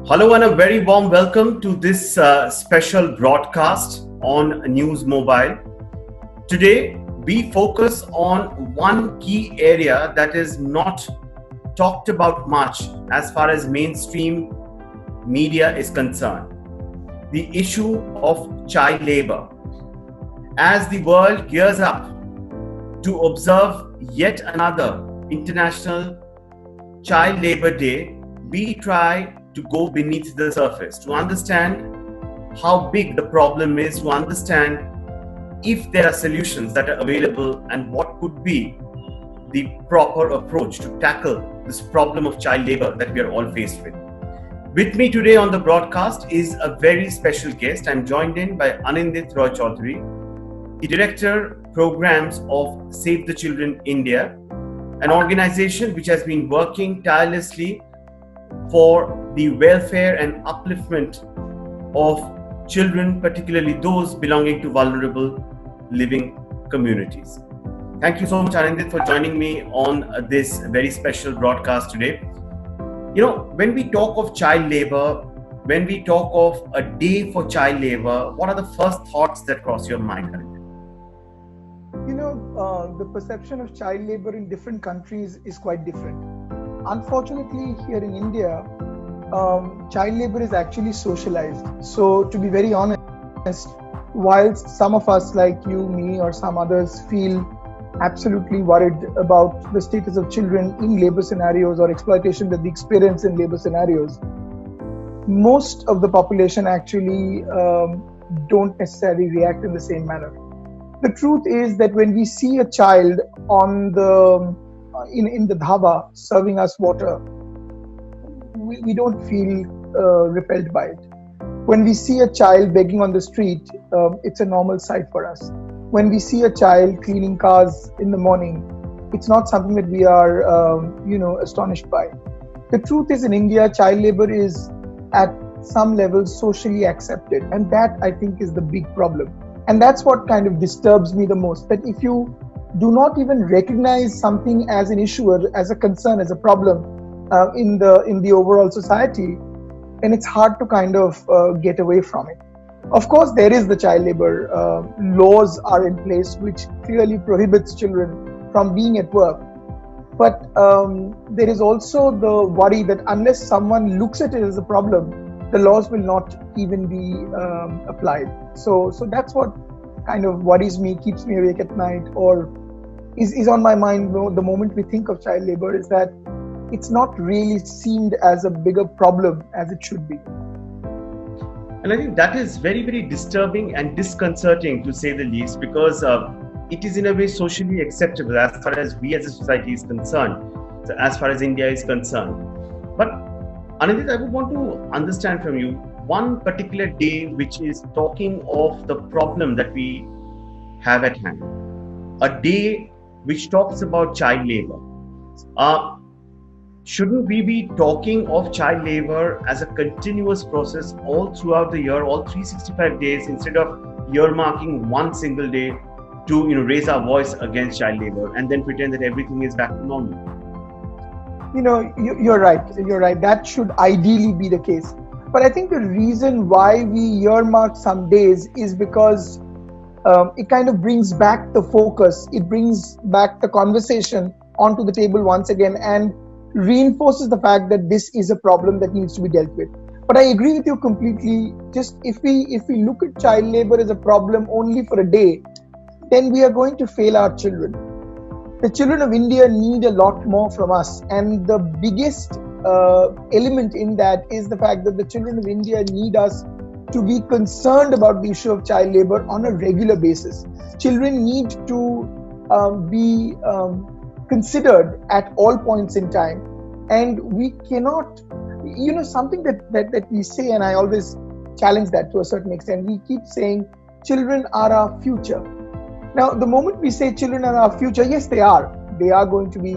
Hello and a very warm welcome to this special broadcast on News Mobile. Today, we focus on one key area that is not talked about much as far as mainstream media is concerned. The issue of child labor. As the world gears up to observe yet another International Child Labor Day, we try to go beneath the surface, to understand how big the problem is, to understand if there are solutions that are available and what could be the proper approach to tackle this problem of child labor that we are all faced with. With me today on the broadcast is a very special guest. I'm joined in by Anindit Roy Chaudhary, the Director Programs of Save the Children India, an organization which has been working tirelessly for the welfare and upliftment of children, particularly those belonging to vulnerable living communities. Thank you so much, Anindit, for joining me on this very special broadcast today. You know, when we talk of child labor, when we talk of a day for child labor, what are the first thoughts that cross your mind, Anindit? The perception of child labor in different countries is quite different. Unfortunately, here in India, child labor is actually socialized. So, to be very honest, whilst some of us like you, me, or some others feel absolutely worried about the status of children in labor scenarios or exploitation that they experience in labor scenarios, most of the population actually don't necessarily react in the same manner. The truth is that when we see a child on in the dhaba serving us water, we don't feel repelled by it. When we see a child begging on the street, it's a normal sight for us. When we see a child cleaning cars in the morning, it's not something that we are, astonished by. The truth is, in India, child labor is at some level socially accepted, and that I think is the big problem. And that's what kind of disturbs me the most, that if you do not even recognize something as an issue or as a concern, as a problem in the overall society, then it's hard to kind of get away from it. Of course, there is the child labor laws are in place which clearly prohibits children from being at work. But there is also the worry that unless someone looks at it as a problem, the laws will not even be applied. So that's what kind of worries me, keeps me awake at night, or is on my mind the moment we think of child labor, is that it's not really seen as a bigger problem as it should be. And I think that is very, very disturbing and disconcerting, to say the least, because it is in a way socially acceptable as far as we as a society is concerned, as far as India is concerned. But Anindit, I would want to understand from you one particular day which is talking of the problem that we have at hand. A day which talks about child labor. Shouldn't we be talking of child labor as a continuous process all throughout the year, all 365 days, instead of earmarking one single day to raise our voice against child labor and then pretend that everything is back to normal? You're right. That should ideally be the case. But I think the reason why we earmark some days is because it kind of brings back the focus. It brings back the conversation onto the table once again and reinforces the fact that this is a problem that needs to be dealt with. But I agree with you completely. Just if we look at child labor as a problem only for a day, then we are going to fail our children. The children of India need a lot more from us, and the biggest element in that is the fact that the children of India need us to be concerned about the issue of child labor on a regular basis. Children need to be considered at all points in time, and we cannot, something that we say, and I always challenge that to a certain extent. We keep saying children are our future. Now, the moment we say children are our future, yes, they are. They are going to be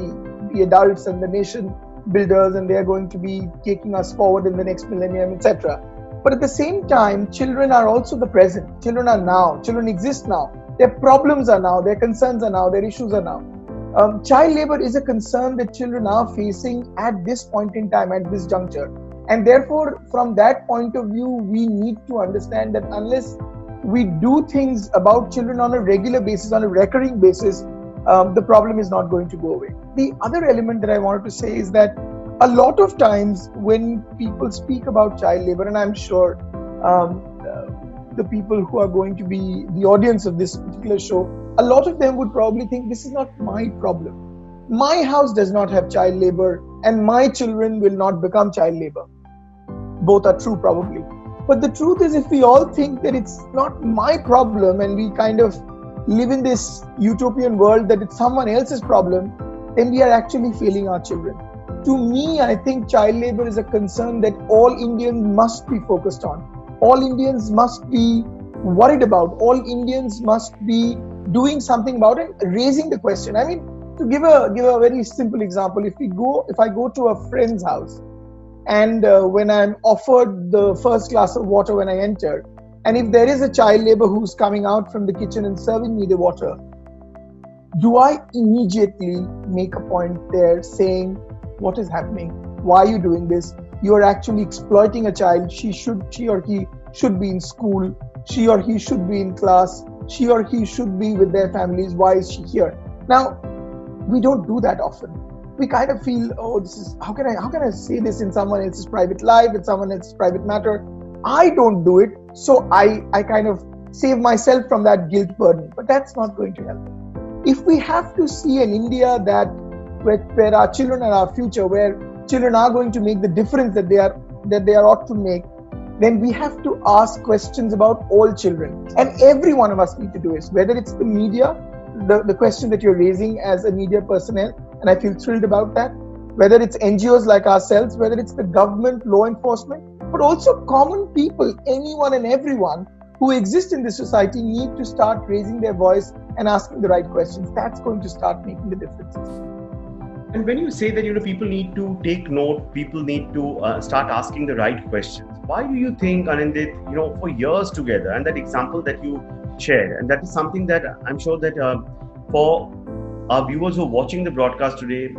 the adults and the nation builders, and they are going to be taking us forward in the next millennium, etc. But at the same time, children are also the present. Children are now. Children exist now. Their problems are now. Their concerns are now. Their issues are now. Child labor is a concern that children are facing at this point in time, at this juncture. And therefore, from that point of view, we need to understand that unless we do things about children on a regular basis, on a recurring basis, the problem is not going to go away. The other element that I wanted to say is that a lot of times when people speak about child labor, and I'm sure the people who are going to be the audience of this particular show, a lot of them would probably think this is not my problem. My house does not have child labor, and my children will not become child labor. Both are true, probably. But the truth is, if we all think that it's not my problem and we kind of live in this utopian world that it's someone else's problem, then we are actually failing our children. To me, I think child labor is a concern that all Indians must be focused on. All Indians must be worried about. All Indians must be doing something about it, raising the question. I mean, to give a very simple example, if I go to a friend's house, and when I'm offered the first glass of water when I enter, and if there is a child labor who's coming out from the kitchen and serving me the water, do I immediately make a point there saying, what is happening? Why are you doing this? You are actually exploiting a child. She or he should be in school. She or he should be in class. She or he should be with their families. Why is she here? Now, we don't do that often. We kind of feel, oh, this is how can I say this in someone else's private life, in someone else's private matter? I don't do it, so I kind of save myself from that guilt burden. But that's not going to help. If we have to see an India where our children are our future, where children are going to make the difference that they are ought to make, then we have to ask questions about all children. And every one of us need to do it, whether it's the media, the question that you're raising as a media personnel, and I feel thrilled about that, whether it's NGOs like ourselves, whether it's the government, law enforcement, but also common people, anyone and everyone who exist in this society need to start raising their voice and asking the right questions. That's going to start making the differences. And when you say that people need to take note, people need to start asking the right questions, why do you think, Anindit, for years together, and that example that you shared, and that is something that I'm sure that for our viewers who are watching the broadcast today,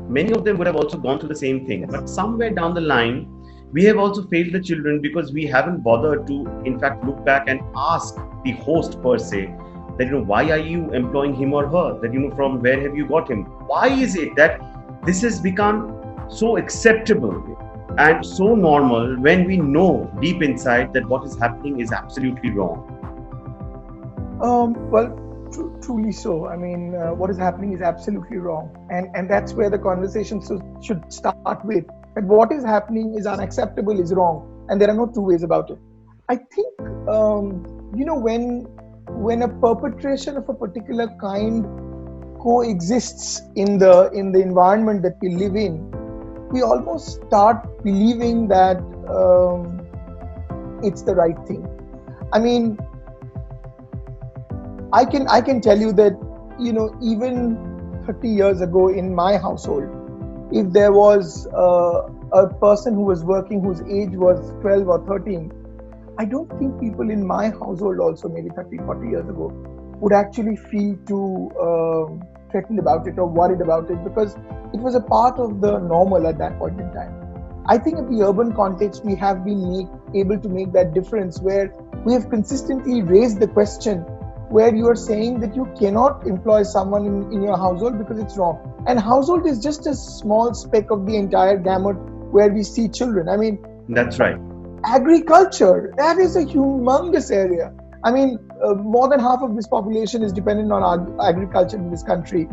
many of them would have also gone through the same thing. But somewhere down the line, we have also failed the children because we haven't bothered to, in fact, look back and ask the host per se that, why are you employing him or her? That, from where have you got him? Why is it that this has become so acceptable and so normal when we know deep inside that what is happening is absolutely wrong? Truly so. I mean, what is happening is absolutely wrong. And that's where the conversation should start with. That what is happening is unacceptable, is wrong. And there are no two ways about it. I think, when a perpetration of a particular kind coexists in the environment that we live in, we almost start believing that it's the right thing. I mean, I can tell you that, even 30 years ago in my household, if there was a person who was working whose age was 12 or 13, I don't think people in my household also, maybe 30, 40 years ago, would actually feel too threatened about it or worried about it, because it was a part of the normal at that point in time. I think in the urban context, we have been able to make that difference, where we have consistently raised the question, where you are saying that you cannot employ someone in your household because it's wrong. And household is just a small speck of the entire gamut where we see children. I mean, that's right. Agriculture, that is a humongous area. I mean, more than half of this population is dependent on agriculture in this country.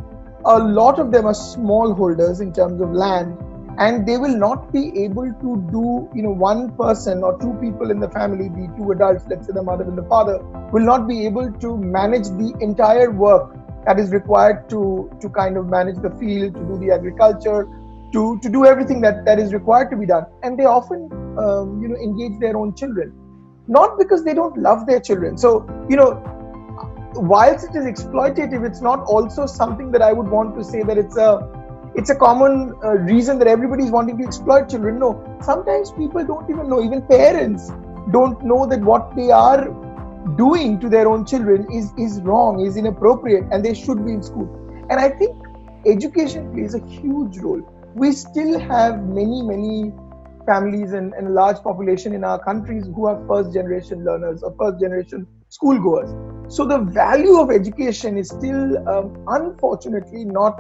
A lot of them are smallholders in terms of land, and they will not be able to do, one person or two people in the family, the two adults, let's say the mother and the father, will not be able to manage the entire work that is required to kind of manage the field, to do the agriculture, to do everything that is required to be done. And they often, engage their own children, not because they don't love their children. So, whilst it is exploitative, it's not also something that I would want to say that it's a common reason that everybody is wanting to exploit children. No, sometimes people don't even know, even parents don't know that what they are doing to their own children is wrong, is inappropriate, and they should be in school. And I think education plays a huge role. We still have many families and a large population in our countries who are first generation learners or first generation school goers. So the value of education is still, unfortunately, not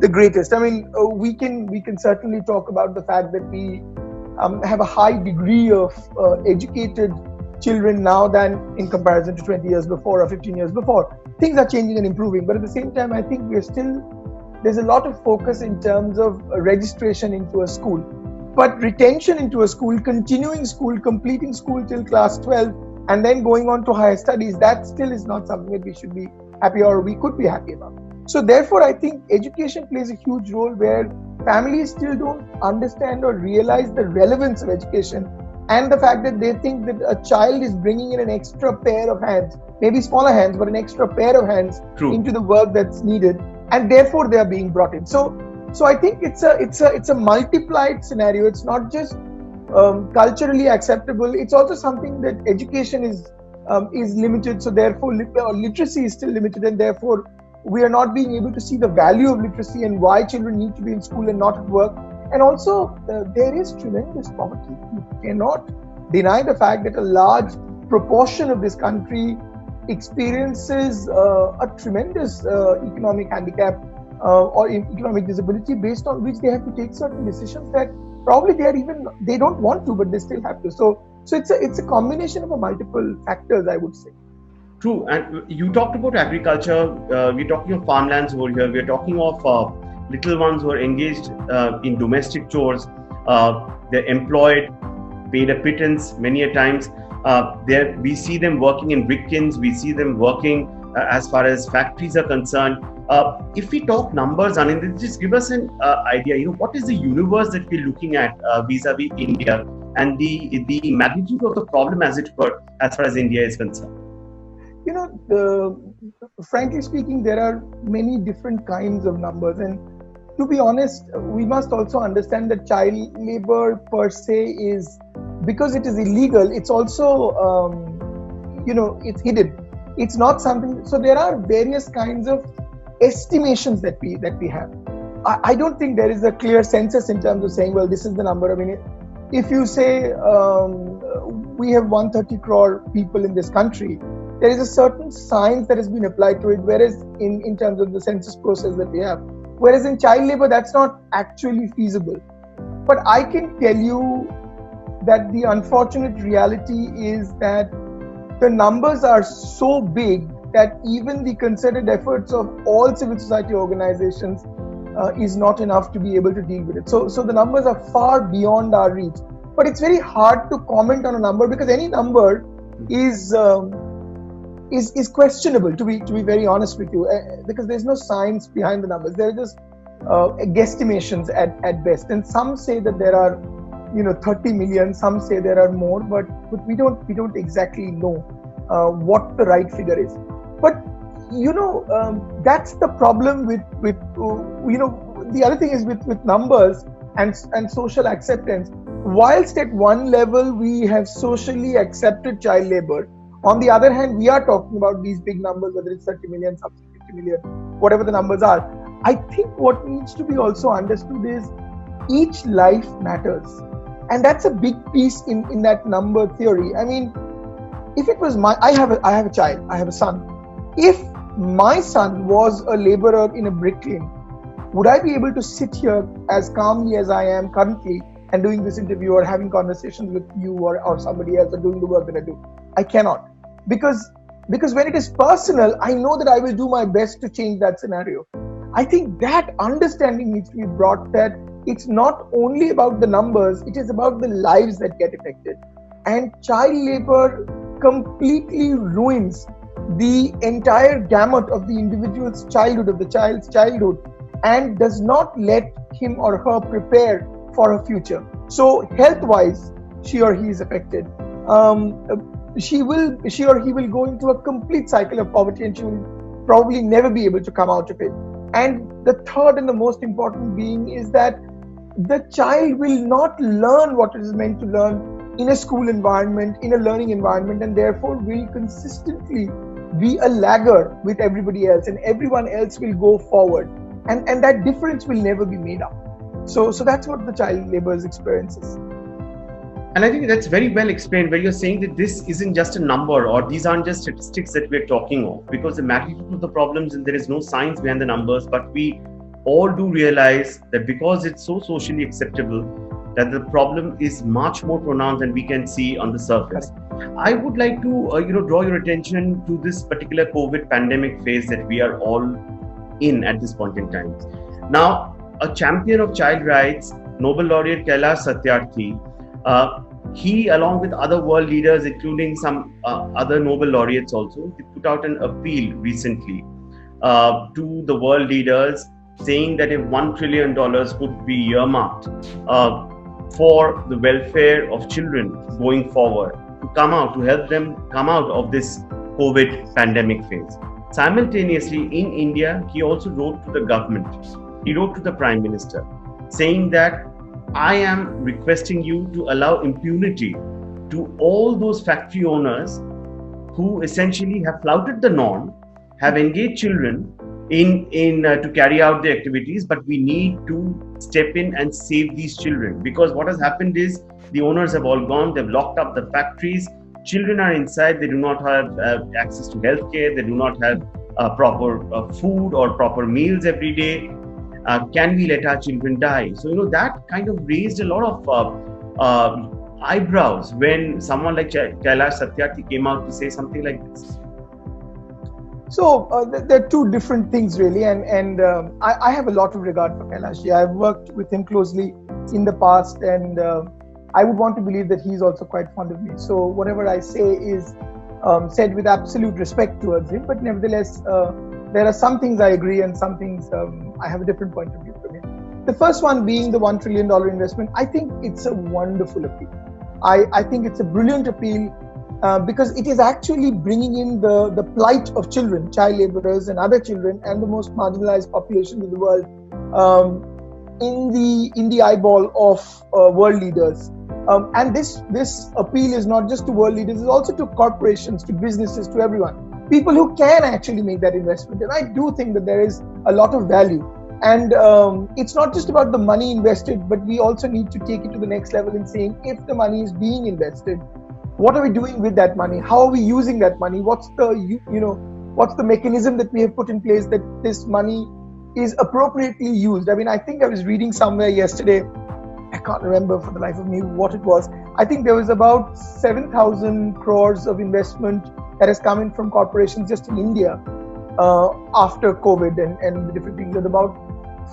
the greatest. I mean, we can certainly talk about the fact that we have a high degree of educated children now than in comparison to 20 years before or 15 years before. Things are changing and improving, but at the same time, I think there's a lot of focus in terms of registration into a school. But retention into a school, continuing school, completing school till class 12, and then going on to higher studies, that still is not something that we should be happy or we could be happy about. So therefore, I think education plays a huge role where families still don't understand or realize the relevance of education, and the fact that they think that a child is bringing in an extra pair of hands, maybe smaller hands, but an extra pair of hands into the work that's needed, and therefore they are being brought in. So I think it's a multiplied scenario. It's not just culturally acceptable. It's also something that education is limited. So therefore, literacy is still limited, and therefore we are not being able to see the value of literacy and why children need to be in school and not at work. And also, there is tremendous poverty. You cannot deny the fact that a large proportion of this country experiences a tremendous economic handicap or economic disability, based on which they have to take certain decisions that probably they don't want to, but they still have to. So it's a combination of multiple factors, I would say. True. And you talked about agriculture. We're talking of farmlands over here. We're talking of little ones who are engaged in domestic chores. They're employed, paid a pittance many a times. We see them working in brick kilns. We see them working as far as factories are concerned. If we talk numbers, Anand, just give us an idea. What is the universe that we're looking at vis-a-vis India, and the magnitude of the problem as it were, as far as India is concerned? Frankly speaking, there are many different kinds of numbers, and to be honest, we must also understand that child labor per se is, because it is illegal, it's also it's hidden. It's not something. So there are various kinds of estimations that we have. I don't think there is a clear census in terms of saying, well, this is the number. I mean, if you say we have 130 crore people in this country, there is a certain science that has been applied to it, whereas in terms of the census process that we have. Whereas in child labor, that's not actually feasible. But I can tell you that the unfortunate reality is that the numbers are so big that even the concerted efforts of all civil society organizations is not enough to be able to deal with it. So the numbers are far beyond our reach. But it's very hard to comment on a number, because any number is questionable, to be very honest with you, because there's no science behind the numbers. They're just guesstimations at best. And some say that there are 30 million, some say there are more, but we don't exactly know what the right figure is. But that's the problem with the other thing is with numbers and social acceptance. Whilst at one level we have socially accepted child labor, on the other hand, we are talking about these big numbers, whether it's 30 million, 50 million, whatever the numbers are. I think what needs to be also understood is each life matters. And that's a big piece in that number theory. I mean, if it was I have a child, I have a son. If my son was a laborer in a brick kiln, would I be able to sit here as calmly as I am currently and doing this interview or having conversations with you or somebody else or doing the work that I do? I cannot. Because when it is personal, I know that I will do my best to change that scenario. I think that understanding needs to be brought, that it's not only about the numbers, it is about the lives that get affected. And child labor completely ruins the entire gamut of the individual's childhood, of the child's childhood, and does not let him or her prepare for a future. So health-wise, she or he is affected. She or he will go into a complete cycle of poverty, and she will probably never be able to come out of it. And the third and the most important being is that the child will not learn what it is meant to learn in a school environment, in a learning environment, and therefore will consistently be a lagger with everybody else, and everyone else will go forward. And that difference will never be made up. So that's what the child labor's experience is. And I think that's very well explained, where you're saying that this isn't just a number, or these aren't just statistics that we're talking of, because the magnitude of the problems, and there is no science behind the numbers, but we all do realize that because it's so socially acceptable, that the problem is much more pronounced than we can see on the surface. I would like to draw your attention to this particular COVID pandemic phase that we are all in at this point in time. Now, a champion of child rights, Nobel laureate Kailash Satyarthi, he, along with other world leaders, including some other Nobel laureates also, he put out an appeal recently to the world leaders, saying that if $1 trillion could be earmarked for the welfare of children going forward, to come out, to help them come out of this COVID pandemic phase. Simultaneously, in India, he also wrote to the government. He wrote to the Prime Minister, saying that I am requesting you to allow impunity to all those factory owners who essentially have flouted the norm, have engaged children in to carry out the activities, but we need to step in and save these children, because what has happened is the owners have all gone, they've locked up the factories, children are inside, they do not have access to healthcare, they do not have proper food or proper meals every day. Can we let our children die? So, that kind of raised a lot of eyebrows when someone like Kailash Satyarthi came out to say something like this. So there are two different things really, and I have a lot of regard for Kailash. I've worked with him closely in the past, and I would want to believe that he's also quite fond of me. So whatever I say is said with absolute respect towards him, but nevertheless, there are some things I agree and some things I have a different point of view from him. The first one being the $1 trillion investment. I think it's a wonderful appeal. I think it's a brilliant appeal because it is actually bringing in the plight of children, child laborers and other children, and the most marginalized populations in the world in the eyeball of world leaders. And this appeal is not just to world leaders, it's also to corporations, to businesses, to everyone. People who can actually make that investment. And I do think that there is a lot of value. And it's not just about the money invested, but we also need to take it to the next level in saying, if the money is being invested, what are we doing with that money? How are we using that money? What's the mechanism that we have put in place that this money is appropriately used? I mean, I think I was reading somewhere yesterday, I can't remember for the life of me what it was. I think there was about 7,000 crores of investment that has come in from corporations just in India after COVID and the different things. And about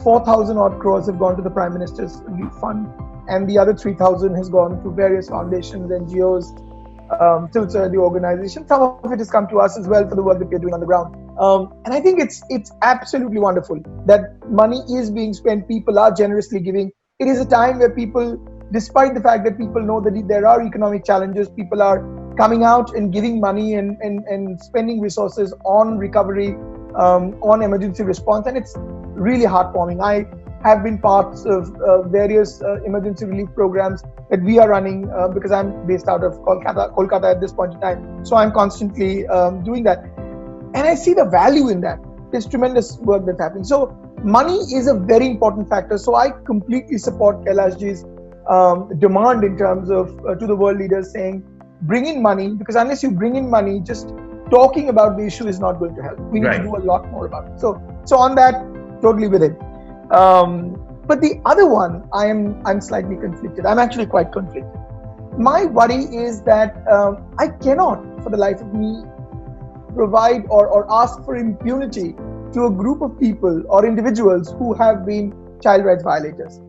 4,000 odd crores have gone to the Prime Minister's Relief Fund, and the other 3,000 has gone to various foundations, NGOs, the organization. Some of it has come to us as well for the work that we're doing on the ground. And I think it's absolutely wonderful that money is being spent. People are generously giving. It is a time where people, despite the fact that people know that there are economic challenges, people are coming out and giving money and spending resources on recovery, on emergency response. And it's really heartwarming. I have been parts of various emergency relief programs that we are running because I'm based out of Kolkata at this point in time. So I'm constantly doing that. And I see the value in that. There's tremendous work that's happening. So money is a very important factor. So I completely support Kailashji's demand in terms of to the world leaders saying, bring in money, because unless you bring in money, just talking about the issue is not going to help. We need to do a lot more about it. So on that, totally with it. But the other one, I'm slightly conflicted. I'm actually quite conflicted. My worry is that I cannot, for the life of me, provide or ask for impunity to a group of people or individuals who have been child rights violators.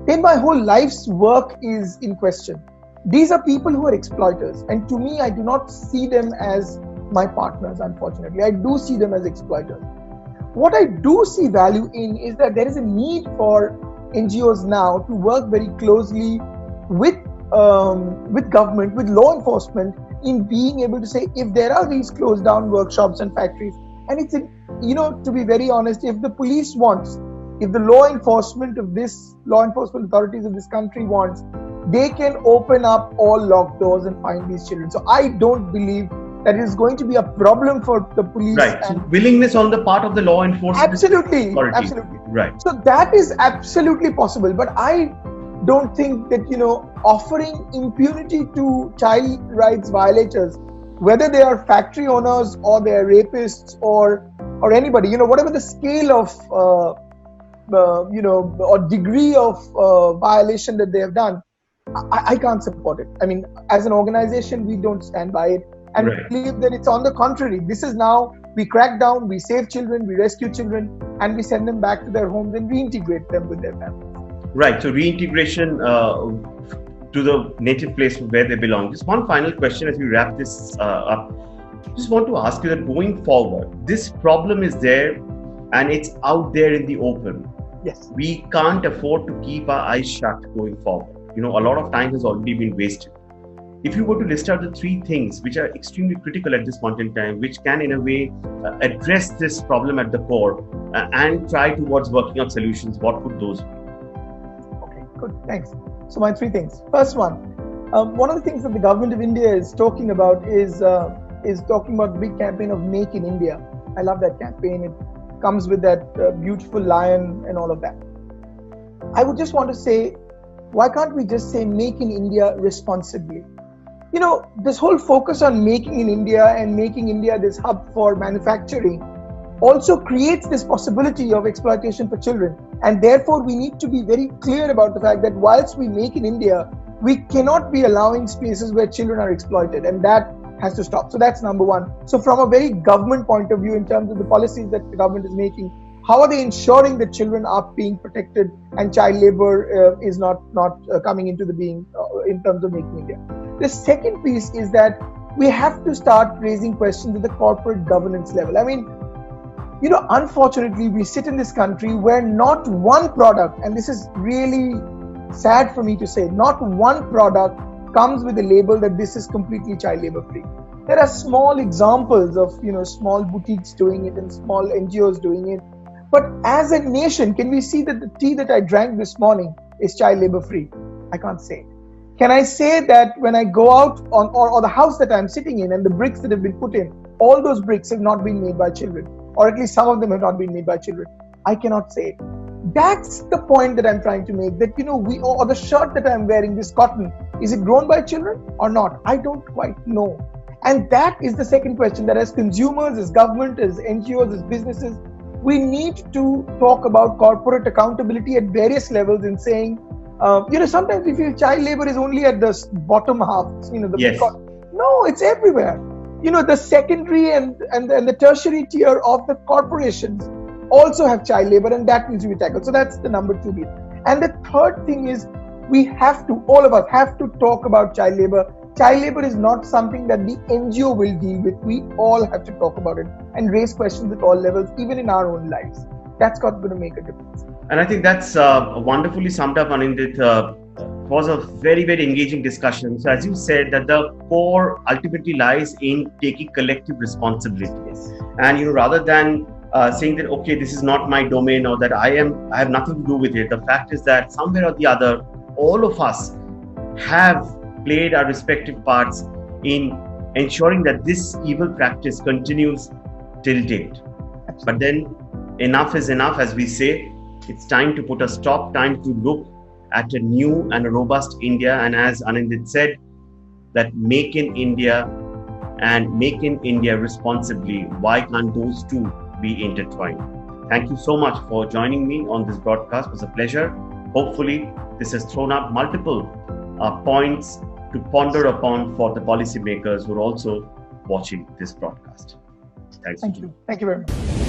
Then my whole life's work is in question. These are people who are exploiters, and to me, I do not see them as my partners, unfortunately. I do see them as exploiters. What I do see value in is that there is a need for NGOs now to work very closely with government, with law enforcement, in being able to say, if there are these closed down workshops and factories, and it's, to be very honest, if the police wants, if the law enforcement authorities of this country wants, they can open up all locked doors and find these children. So I don't believe that it is going to be a problem for the police. Right. So willingness on the part of the law enforcement. Absolutely. Authority. Absolutely. Right. So that is absolutely possible. But I don't think that, offering impunity to child rights violators, whether they are factory owners or they are rapists or anybody, whatever the scale of or degree of violation that they have done, I can't support it. I mean, as an organization, we don't stand by it, and Right. we believe that it's on the contrary. This is now, we crack down, we save children, we rescue children, and we send them back to their homes and reintegrate them with their families. Right. So reintegration to the native place where they belong. Just one final question as we wrap this up. Just want to ask you that going forward, this problem is there and it's out there in the open. Yes. We can't afford to keep our eyes shut going forward. A lot of time has already been wasted. If you were to list out the three things which are extremely critical at this point in time, which can in a way address this problem at the core and try towards working out solutions, what would those be? Okay, good, thanks. So my three things. First one of the things that the government of India is talking about is talking about the big campaign of Make in India. I love that campaign. It comes with that beautiful lion and all of that. I would just want to say, why can't we just say Make in India responsibly? This whole focus on making in India and making India this hub for manufacturing also creates this possibility of exploitation for children. And therefore, we need to be very clear about the fact that whilst we make in India, we cannot be allowing spaces where children are exploited. And that has to stop. So that's number one. So from a very government point of view, in terms of the policies that the government is making, how are they ensuring that children are being protected and child labor is not coming into the being in terms of making India? The second piece is that we have to start raising questions at the corporate governance level. I mean, unfortunately, we sit in this country where not one product, and this is really sad for me to say, not one product comes with a label that this is completely child labor free. There are small examples of, small boutiques doing it and small NGOs doing it. But as a nation, can we see that the tea that I drank this morning is child labor free? I can't say it. Can I say that when I go out or the house that I'm sitting in and the bricks that have been put in, all those bricks have not been made by children, or at least some of them have not been made by children? I cannot say it. That's the point that I'm trying to make, that, or the shirt that I'm wearing, this cotton, is it grown by children or not? I don't quite know. And that is the second question, that as consumers, as government, as NGOs, as businesses, we need to talk about corporate accountability at various levels in saying, sometimes we feel child labor is only at the bottom half, Yes. No, it's everywhere. The secondary and the tertiary tier of the corporations also have child labor, and that needs to be tackled. So that's the number two bit. And the third thing is, all of us have to talk about child labor. Child labor is not something that the NGO will deal with. We all have to talk about it and raise questions at all levels, even in our own lives. That's got to make a difference. And I think that's wonderfully summed up, Anindit. It was a very, very engaging discussion. So as you said, that the core ultimately lies in taking collective responsibility. Yes. And rather than saying that, okay, this is not my domain, or that I have nothing to do with it. The fact is that somewhere or the other, all of us have played our respective parts in ensuring that this evil practice continues till date. Absolutely. But then enough is enough, as we say. It's time to put a stop, time to look at a new and a robust India. And as Anindit said, that make in India and make in India responsibly, why can't those two be intertwined? Thank you so much for joining me on this broadcast. It was a pleasure. Hopefully, this has thrown up multiple points to ponder upon for the policymakers who are also watching this broadcast. Thank you. Thank you very much.